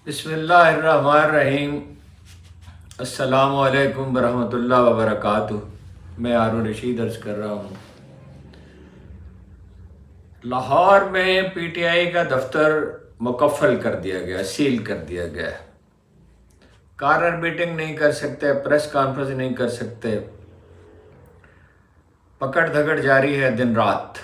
بسم اللہ الرحمن الرحیم۔ السلام علیکم ورحمۃ اللہ وبرکاتہ۔ میں ہارون رشید عرض کر رہا ہوں۔ لاہور میں پی ٹی آئی کا دفتر مکفل کر دیا گیا، سیل کر دیا گیا ہے۔ کارنر میٹنگ نہیں کر سکتے، پریس کانفرنس نہیں کر سکتے، پکڑ دھکڑ جاری ہے دن رات۔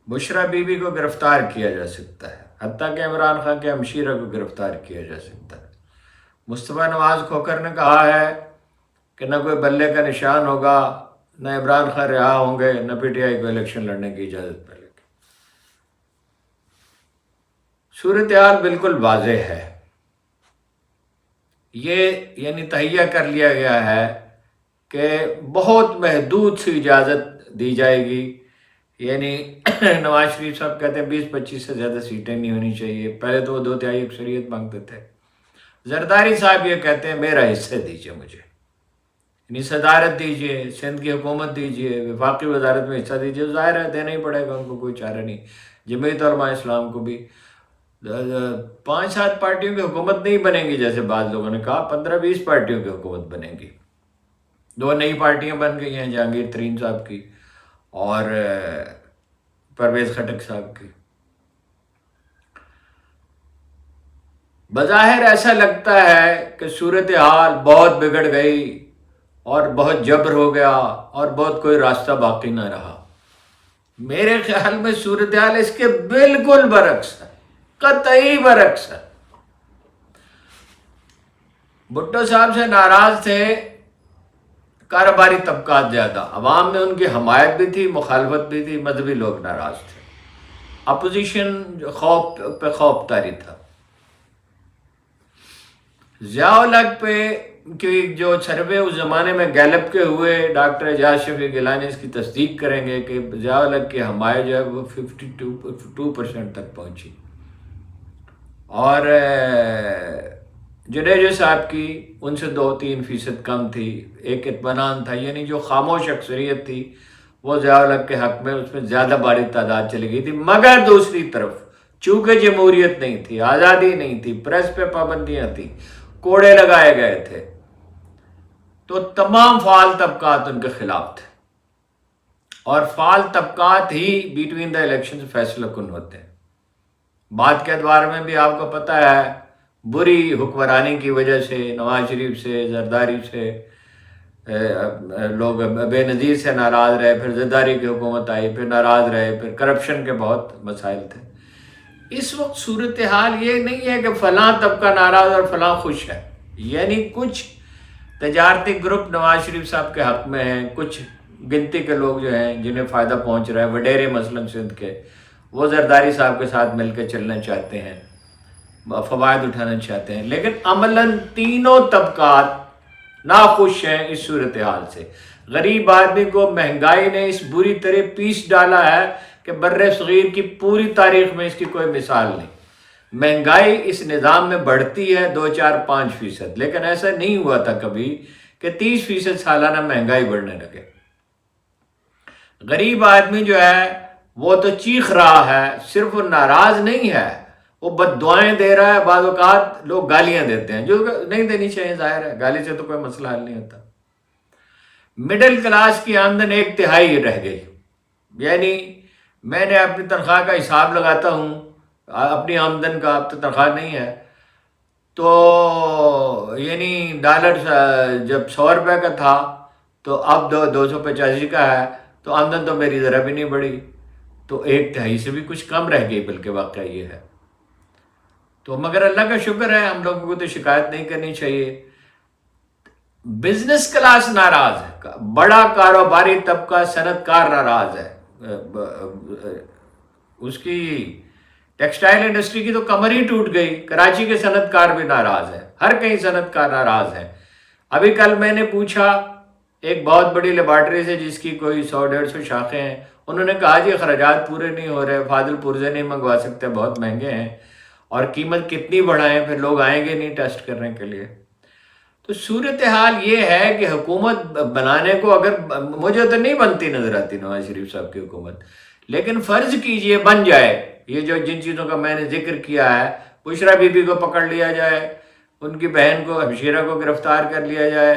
بشرا بی بی کو گرفتار کیا جا سکتا ہے، حتیٰ کہ عمران خان کے ہمشیرہ کو گرفتار کیا جا سکتا ہے۔ مصطفیٰ نواز کھوکر نے کہا ہے کہ نہ کوئی بلے کا نشان ہوگا، نہ عمران خان رہا ہوں گے، نہ پی ٹی آئی کو الیکشن لڑنے کی اجازت ملے گی۔ صورتحال بالکل واضح ہے۔ یہ تہیہ کر لیا گیا ہے کہ بہت محدود سی اجازت دی جائے گی، یعنی نواز شریف صاحب کہتے ہیں 20-25 سے زیادہ سیٹیں نہیں ہونی چاہیے۔ پہلے تو وہ 2/3 اکثریت مانگتے تھے۔ زرداری صاحب یہ کہتے ہیں میرا حصہ دیجیے، مجھے یعنی صدارت دیجیے، سندھ کی حکومت دیجیے، وفاقی وزارت میں حصہ دیجیے۔ ظاہر ہے دینا ہی پڑے گا، ان کو کوئی چارہ نہیں۔ جمعیت علماء اسلام کو بھی 5-7 پارٹیوں کی حکومت نہیں بنے گی جیسے بعض لوگوں نے کہا، 15-20 پارٹیوں کی حکومت بنے گی۔ 2 نئی پارٹیاں بن گئی ہیں، جہانگیر ترین صاحب کی اور پرویز خٹک صاحب کی۔ بظاہر ایسا لگتا ہے کہ صورتحال بہت بگڑ گئی اور بہت جبر ہو گیا اور بہت کوئی راستہ باقی نہ رہا۔ میرے خیال میں صورتحال اس کے بالکل برعکس ہے، قطعی برعکس ہے۔ بھٹو صاحب سے ناراض تھے کاروباری طبقات زیادہ، عوام میں ان کی حمایت بھی تھی، مخالفت بھی تھی، مذہبی لوگ ناراض تھے۔ اپوزیشن خوف پہ خوف طاری تھا۔ ضیاء الحق پہ کی جو سروے اس زمانے میں گیلپ کے ہوئے، ڈاکٹر اعجاز شفیع گیلانی اس کی تصدیق کریں گے کہ ضیاء الحق کی حمایت جو ہے وہ 52% تک پہنچی، اور جڈیجا صاحب کی ان سے 2-3% کم تھی۔ ایک اطمینان تھا، یعنی جو خاموش اکثریت تھی وہ ضیاء الحق کے حق میں، اس میں زیادہ بڑی تعداد چلی گئی تھی۔ مگر دوسری طرف چونکہ جمہوریت نہیں تھی، آزادی نہیں تھی، پریس پہ پابندیاں تھیں، کوڑے لگائے گئے تھے، تو تمام فعال طبقات ان کے خلاف تھے، اور فعال طبقات ہی بیٹوین دا الیکشن فیصلہ کن ہوتے ہیں۔ بات کے ادوار میں بھی آپ کو پتہ ہے، بری حکمرانی کی وجہ سے نواز شریف سے، زرداری سے لوگ بے نظیر سے ناراض رہے، پھر زرداری کی حکومت آئی، پھر ناراض رہے، پھر کرپشن کے بہت مسائل تھے۔ اس وقت صورتحال یہ نہیں ہے کہ فلاں طبقہ ناراض اور فلاں خوش ہے، یعنی کچھ تجارتی گروپ نواز شریف صاحب کے حق میں ہیں، کچھ گنتی کے لوگ جو ہیں جنہیں فائدہ پہنچ رہا ہے، وڈیرے مثلاً سندھ کے، وہ زرداری صاحب کے ساتھ مل کے چلنا چاہتے ہیں، فوائد اٹھانا چاہتے ہیں، لیکن عملاً تینوں طبقات ناخوش ہیں اس صورتحال سے۔ غریب آدمی کو مہنگائی نے اس بری طرح پیس ڈالا ہے کہ بر صغیر کی پوری تاریخ میں اس کی کوئی مثال نہیں۔ مہنگائی اس نظام میں بڑھتی ہے 2-4-5%، لیکن ایسا نہیں ہوا تھا کبھی کہ 30% سالانہ مہنگائی بڑھنے لگے۔ غریب آدمی جو ہے وہ تو چیخ رہا ہے، صرف وہ ناراض نہیں ہے، وہ بد دعائیں دے رہا ہے۔ بعض اوقات لوگ گالیاں دیتے ہیں جو نہیں دینی چاہیے، ظاہر ہے گالی سے تو کوئی مسئلہ حل نہیں ہوتا۔ مڈل کلاس کی آمدن 1/3 رہ گئی، یعنی میں نے اپنی تنخواہ کا حساب لگاتا ہوں، اپنی آمدن کا، اب تو تنخواہ نہیں ہے، تو یعنی ڈالر جب 100 روپے کا تھا تو اب 285 کا ہے، تو آمدن تو میری ذرا بھی نہیں بڑھی، تو 1/3 سے بھی کچھ کم رہ گئی، بلکہ واقعہ یہ ہے۔ تو مگر اللہ کا شکر ہے، ہم لوگوں کو تو شکایت نہیں کرنی چاہیے۔ بزنس کلاس ناراض ہے، بڑا کاروباری طبقہ، صنعت کار ناراض ہے، اس کی ٹیکسٹائل انڈسٹری کی تو کمر ہی ٹوٹ گئی۔ کراچی کے صنعت کار بھی ناراض ہیں، ہر کہیں صنعت کار ناراض ہیں۔ ابھی کل میں نے پوچھا ایک بہت بڑی لیبارٹری سے جس کی کوئی 100-150 شاخیں ہیں، انہوں نے کہا جی اخراجات پورے نہیں ہو رہے، فاضل پرزے نہیں منگوا سکتے، بہت مہنگے ہیں، اور قیمت کتنی بڑھائیں، پھر لوگ آئیں گے نہیں ٹیسٹ کرنے کے لیے۔ تو صورتحال یہ ہے کہ حکومت بنانے کو، اگر مجھے تو نہیں بنتی نظر آتی نواز شریف صاحب کی حکومت، لیکن فرض کیجئے بن جائے، یہ جو جن چیزوں کا میں نے ذکر کیا ہے بشرا بی بی کو پکڑ لیا جائے، ان کی بہن کو ہمشیرہ کو گرفتار کر لیا جائے،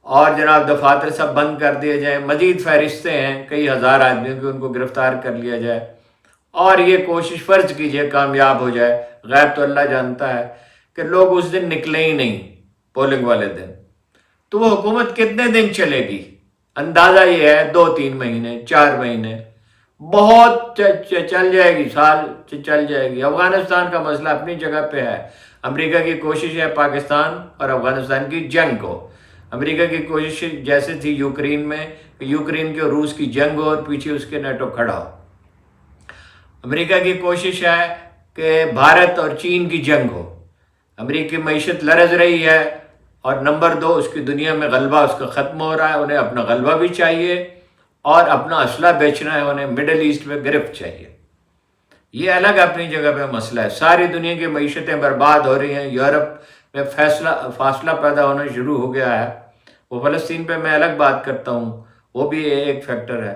اور جناب دفاتر سب بند کر دیے جائیں، مزید فہرستیں ہیں کئی ہزار آدمیوں کی، ان کو گرفتار کر لیا جائے، اور یہ کوشش فرض کیجئے کامیاب ہو جائے، غیب تو اللہ جانتا ہے، کہ لوگ اس دن نکلے ہی نہیں پولنگ والے دن، تو وہ حکومت کتنے دن چلے گی؟ اندازہ یہ ہے 2-3 مہینے 4 مہینے، بہت چل جائے گی، سال چل جائے گی۔ افغانستان کا مسئلہ اپنی جگہ پہ ہے، امریکہ کی کوشش ہے پاکستان اور افغانستان کی جنگ کو، امریکہ کی کوشش جیسے تھی یوکرین میں، یوکرین کی اور روس کی جنگ ہو اور پیچھے اس کے نیٹو کھڑا ہو، امریکہ کی کوشش ہے کہ بھارت اور چین کی جنگ ہو، امریکی معیشت لرز رہی ہے، اور نمبر 2 اس کی دنیا میں غلبہ اس کا ختم ہو رہا ہے، انہیں اپنا غلبہ بھی چاہیے اور اپنا اسلحہ بیچنا ہے، انہیں مڈل ایسٹ میں گرفت چاہیے۔ یہ الگ اپنی جگہ پہ مسئلہ ہے، ساری دنیا کی معیشتیں برباد ہو رہی ہیں، یورپ میں فاصلہ پیدا ہونا شروع ہو گیا ہے، وہ فلسطین پہ میں الگ بات کرتا ہوں، وہ بھی ایک فیکٹر ہے۔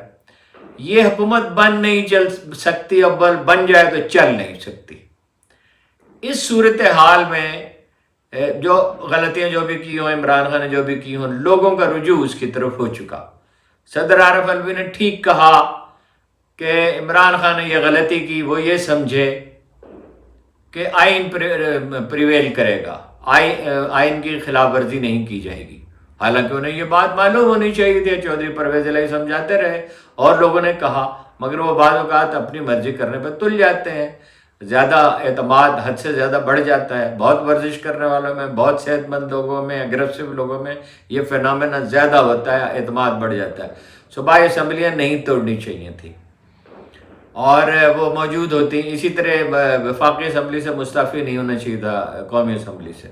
یہ حکومت بن نہیں چل سکتی، اول بن جائے تو چل نہیں سکتی۔ اس صورتحال میں جو غلطیاں جو بھی کی ہوں، عمران خان نے جو بھی کی ہوں، لوگوں کا رجوع اس کی طرف ہو چکا۔ صدر عارف الوی نے ٹھیک کہا کہ عمران خان نے یہ غلطی کی، وہ یہ سمجھے کہ آئین پریویل کرے گا، آئین کی خلاف ورزی نہیں کی جائے گی، حالانکہ انہیں یہ بات معلوم ہونی چاہیے تھی، چودھری پرویز الہی سمجھاتے رہے اور لوگوں نے کہا، مگر وہ بعض اوقات اپنی مرضی کرنے پہ تل جاتے ہیں، زیادہ اعتماد حد سے زیادہ بڑھ جاتا ہے، بہت ورزش کرنے والوں میں، بہت صحت مند لوگوں میں، اگریسو لوگوں میں یہ فینومینا زیادہ ہوتا ہے، اعتماد بڑھ جاتا ہے۔ صوبائی اسمبلیاں نہیں توڑنی چاہیے تھی اور وہ موجود ہوتی، اسی طرح وفاقی اسمبلی سے مستعفی نہیں ہونا چاہیے تھا، قومی اسمبلی سے،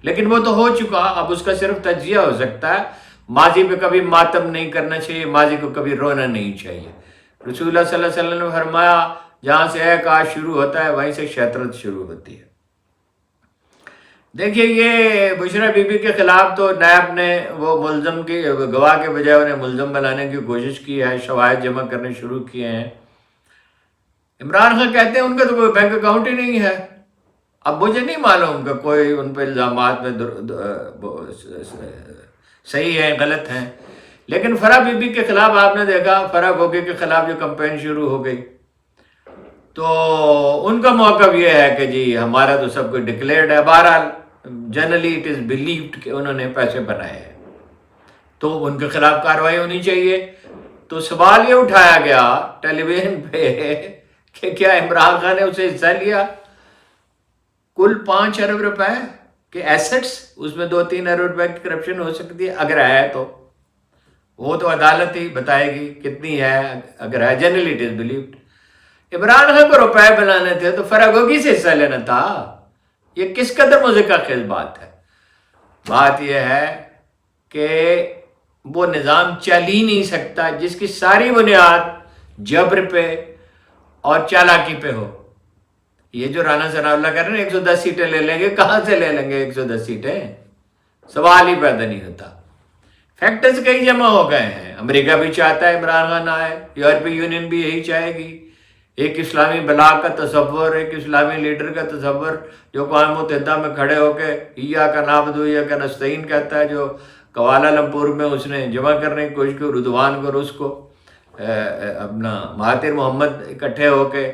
لیکن وہ تو ہو چکا، اب اس کا صرف تجزیہ ہو سکتا ہے۔ ماضی پہ کبھی ماتم نہیں کرنا چاہیے، ماضی کو کبھی رونا نہیں چاہیے۔ رسول اللہ صلی اللہ علیہ وسلم نے فرمایا جہاں سے کاش شروع ہوتا ہے وہیں سے شیطرت شروع ہوتی ہے۔ دیکھیے یہ بشرا بی بی کے خلاف تو نیب نے وہ ملزم کی گواہ کے بجائے انہیں ملزم بنانے کی کوشش کی ہے، شواہد جمع کرنے شروع کیے ہیں۔ عمران خان کہتے ہیں ان کا تو کوئی بینک اکاؤنٹ ہی نہیں ہے، اب مجھے نہیں معلوم کہ کوئی ان پہ الزامات میں صحیح ہیں غلط ہیں، لیکن فرح بی بی کے خلاف آپ نے دیکھا، فرح گوگے کے خلاف جو کمپین شروع ہو گئی، تو ان کا موقف یہ ہے کہ جی ہمارا تو سب کچھ ڈکلیئرڈ ہے، بہرحال جنرلی اٹ از بلیوڈ کہ انہوں نے پیسے بنائے ہیں، تو ان کے خلاف کارروائی ہونی چاہیے۔ تو سوال یہ اٹھایا گیا ٹیلی ویژن پہ کہ کیا عمران خان نے اسے حصہ لیا؟ کل 5 ارب روپے کے ایسٹس، اس میں 2-3 ارب روپے کی کرپشن ہو سکتی ہے، اگر ہے تو وہ تو عدالت ہی بتائے گی کتنی ہے، اگر ہے generally it is believed. Imran Khan کو روپے بنانے تھے تو فرح گوگی سے حصہ لینا تھا، یہ کس قدر مضحکہ خیز بات ہے۔ بات یہ ہے کہ وہ نظام چل ہی نہیں سکتا جس کی ساری بنیاد جبر پہ اور چالاکی پہ ہو۔ یہ جو رانا ثناء اللہ کہہ رہے ہیں 110 سیٹیں لے لیں گے، کہاں سے لے لیں گے 110 سیٹیں؟ سوال ہی پیدا نہیں ہوتا۔ فیکٹرز کئی جمع ہو گئے ہیں، امریکہ بھی چاہتا ہے عمران خان آئے، یورپی یونین بھی یہی چاہے گی، ایک اسلامی بلاک کا تصور، ایک اسلامی لیڈر کا تصور جو اقوام متحدہ میں کھڑے ہو کے ایاک نعبد و ایاک نستعین کہتا ہے، جو کوالالمپور میں اس نے جمع کرنے کی کوشش کی، رضوان کو روس کو اپنا مہاتیر محمد اکٹھے ہو کے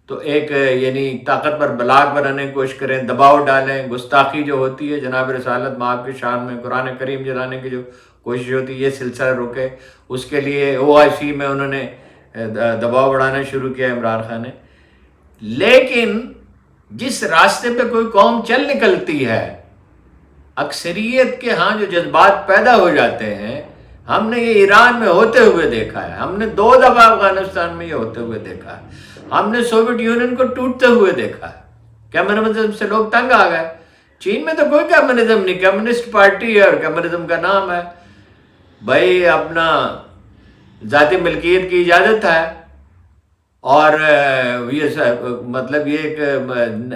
تو ایک یعنی طاقت پر بلاک بنانے کی کوشش کریں، دباؤ ڈالیں، گستاخی جو ہوتی ہے جناب رسالت مآب کی شان میں قرآن کریم جلانے کی جو کوشش ہوتی ہے، یہ سلسلہ روکے، اس کے لیے OIC میں انہوں نے دباؤ بڑھانا شروع کیا عمران خان نے۔ لیکن جس راستے پہ کوئی قوم چل نکلتی ہے، اکثریت کے ہاں جو جذبات پیدا ہو جاتے ہیں، ہم نے یہ ایران میں ہوتے ہوئے دیکھا ہے، ہم نے 2 دفعہ افغانستان میں یہ ہوتے ہوئے دیکھا ہے، ہم نے سوویت یونین کو ٹوٹتے ہوئے دیکھا ہے، کمیونزم سے لوگ تنگ آ گئے۔ چین میں تو کوئی کمیونزم نہیں، کمیونسٹ پارٹی ہے اور کمیونزم کا نام ہے، بھائی اپنا ذاتی ملکیت کی اجازت ہے، اور یہ مطلب یہ ایک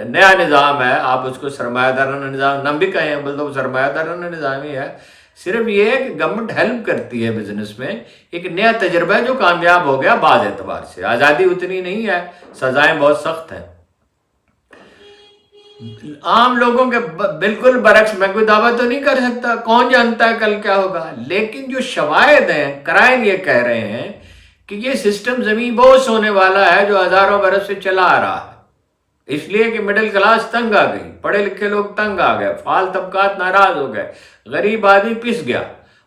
نیا نظام ہے، آپ اس کو سرمایہ دارانہ نظام نہ بھی کہیں، بلکہ وہ سرمایہ دارانہ نظام ہی ہے، صرف یہ ہے کہ گورنمنٹ ہیلپ کرتی ہے بزنس میں، ایک نیا تجربہ ہے جو کامیاب ہو گیا بعض اعتبار سے، آزادی اتنی نہیں ہے، سزائیں بہت سخت ہیں۔ عام لوگوں کے بالکل برعکس، میں کوئی دعویٰ تو نہیں کر سکتا، کون جانتا ہے کل کیا ہوگا، لیکن جو شواہد ہیں، کرائن یہ کہہ رہے ہیں کہ یہ سسٹم زمین بوس ہونے والا ہے جو ہزاروں برس سے چلا آ رہا ہے، اس لیے کہ مڈل کلاس تنگ آ گئی، پڑھے لکھے لوگ تنگ آ گئے، فعال طبقات ناراض ہو گئے، غریب آدمی پس گیا۔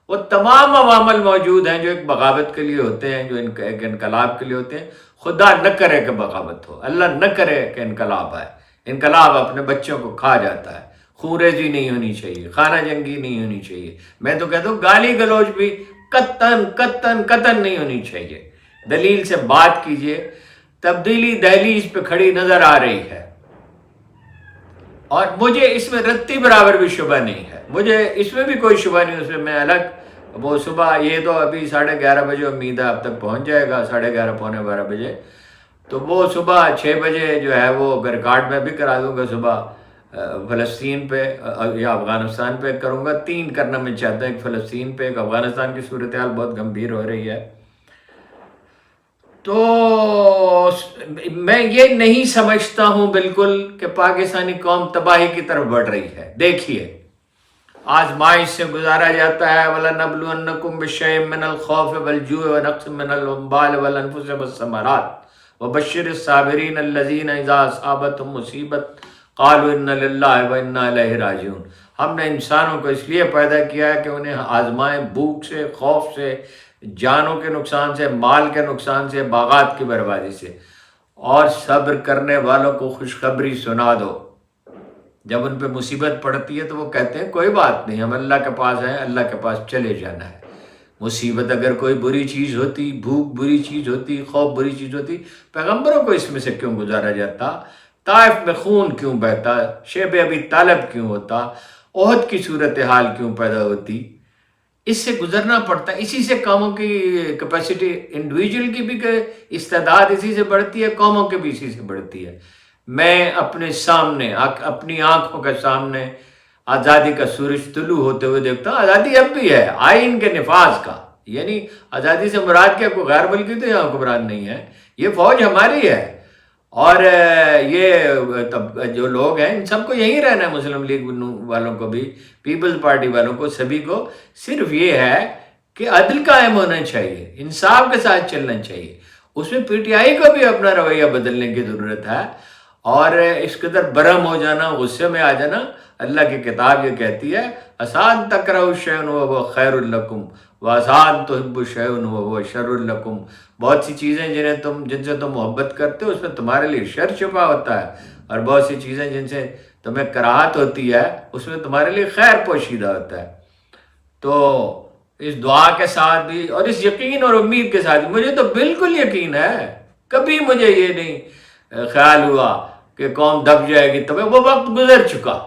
وہ تمام عوامل موجود ہیں جو ایک بغاوت کے لیے ہوتے ہیں، جو ایک انقلاب کے لیے ہوتے ہیں۔ خدا نہ کرے کہ بغاوت ہو، اللہ نہ کرے کہ انقلاب آئے۔ انقلاب اپنے بچوں کو کھا جاتا ہے، خونریزی نہیں ہونی چاہیے، خانہ جنگی نہیں ہونی چاہیے، میں تو کہتا ہوں گالی گلوچ بھی قطن نہیں ہونی چاہیے۔ دلیل سے بات کیجئے۔ تبدیلی دہلیز پہ کھڑی نظر آ رہی ہے، اور مجھے اس میں رتی برابر بھی شبہ نہیں ہے، مجھے اس میں بھی کوئی شبہ نہیں، اس میں الگ وہ صبح، یہ تو ابھی 11:30 بجے امید ہے اب تک پہنچ جائے گا، 11:30 پونے 12 بجے، تو وہ صبح 6 بجے جو ہے وہ ریکارڈ میں بھی کرا دوں گا، صبح فلسطین پہ یا افغانستان پہ کروں گا، 3 کرنا میں چاہتا ہوں، ایک فلسطین پہ، ایک افغانستان کی صورتحال بہت گمبھیر ہو رہی ہے۔ تو میں یہ نہیں سمجھتا ہوں بالکل کہ پاکستانی قوم تباہی کی طرف بڑھ رہی ہے۔ دیکھیے، آزمائش سے گزارا جاتا ہے، وَلَنَبْلُوَنَّكُمْ بِشَيْءٍ مِّنَ الْخَوْفِ وَالْجُوعِ وَنَقْصٍ مِّنَ الْأَمْوَالِ وَالْأَنفُسِ وَالثَّمَرَاتِ وَبَشِّرِ الصَّابِرِينَ الَّذِينَ إِذَا أَصَابَتْهُمْ مُصِيبَةٌ قَالُوا إِنَّ لِلَّهِ وَإِنَّا إِلَيْهِ رَاجِعُونَ۔ ہم نے انسانوں کو اس لیے پیدا کیا ہے کہ انہیں آزمائیں، بھوک سے، خوف سے، جانوں کے نقصان سے، مال کے نقصان سے، باغات کی بربادی سے، اور صبر کرنے والوں کو خوشخبری سنا دو۔ جب ان پہ مصیبت پڑتی ہے تو وہ کہتے ہیں کوئی بات نہیں، ہم اللہ کے پاس ہیں، اللہ کے پاس چلے جانا ہے۔ مصیبت اگر کوئی بری چیز ہوتی، بھوک بری چیز ہوتی، خوف بری چیز ہوتی، پیغمبروں کو اس میں سے کیوں گزارا جاتا؟ طائف میں خون کیوں بہتا؟ شیب ابی طالب کیوں ہوتا؟ احد کی صورتحال کیوں پیدا ہوتی؟ اس سے گزرنا پڑتا ہے۔ اسی سے قوموں کی کیپیسٹی، انڈیویجول کی بھی استعداد اسی سے بڑھتی ہے، قوموں کی بھی اسی سے بڑھتی ہے۔ میں اپنے سامنے، اپنی آنکھوں کے سامنے آزادی کا سورج طلوع ہوتے ہوئے دیکھتا ہوں۔ آزادی اب بھی ہے، آئین کے نفاذ کا، یعنی آزادی سے مراد کیا، کوئی غیر ملکی تو یہاں حکمران نہیں ہے، یہ فوج ہماری ہے، اور یہ جو لوگ ہیں ان سب کو یہیں رہنا ہے، مسلم لیگ والوں کو بھی، پیپلز پارٹی والوں کو، سبھی کو صرف یہ ہے کہ عدل قائم ہونا چاہیے، انصاف کے ساتھ چلنا چاہیے۔ اس میں پی ٹی آئی کو بھی اپنا رویہ بدلنے کی ضرورت ہے، اور اس قدر برہم ہو جانا، غصے میں آ جانا۔ اللہ کی کتاب یہ کہتی ہے آسان تکرہوا شیئا وہو خیر لکم وآسان تحبوا شیئا وہو شر لکم۔ بہت سی چیزیں جن سے تم محبت کرتے ہو اس میں تمہارے لیے شر چھپا ہوتا ہے، اور بہت سی چیزیں جن سے تمہیں کراہت ہوتی ہے اس میں تمہارے لیے خیر پوشیدہ ہوتا ہے۔ تو اس دعا کے ساتھ بھی، اور اس یقین اور امید کے ساتھ بھی، مجھے تو بالکل یقین ہے، کبھی مجھے یہ نہیں خیال ہوا کہ قوم دب جائے گی، تب وہ وقت گزر چکا۔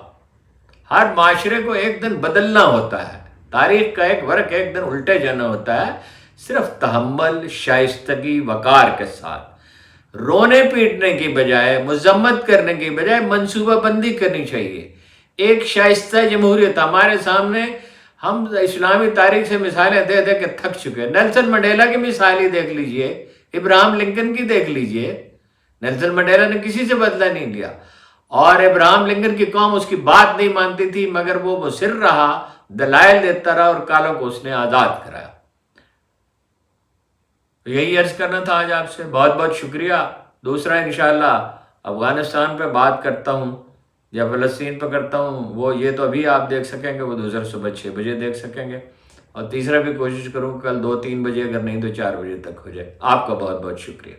ہر معاشرے کو ایک دن بدلنا ہوتا ہے، تاریخ کا ایک ورق ایک دن الٹے جانا ہوتا ہے، صرف تحمل، شائستگی، وقار کے ساتھ، رونے پیٹنے کی بجائے، مذمت کرنے کی بجائے منصوبہ بندی کرنی چاہیے۔ ایک شائستہ جمہوریت ہمارے سامنے، ہم اسلامی تاریخ سے مثالیں دے دے کے تھک چکے۔ نیلسن منڈیلا کی مثال ہی دیکھ لیجئے، ابراہم لنکن کی دیکھ لیجئے۔ نیلسن منڈیلا نے کسی سے بدلہ نہیں لیا، اور ابراہم لنکن کی قوم اس کی بات نہیں مانتی تھی، مگر وہ مصر رہا، دلائل دیتا رہا، اور کالوں کو اس نے آزاد کرایا۔ یہی عرض کرنا تھا آج آپ سے۔ بہت بہت شکریہ۔ دوسرا انشاءاللہ افغانستان پہ بات کرتا ہوں یا فلسطین پہ کرتا ہوں، وہ یہ تو ابھی آپ دیکھ سکیں گے، وہ دوسرا صبح 6 بجے دیکھ سکیں گے، اور تیسرا بھی کوشش کروں کل 2-3 بجے، اگر نہیں تو 4 بجے تک ہو جائے۔ آپ کا بہت بہت شکریہ۔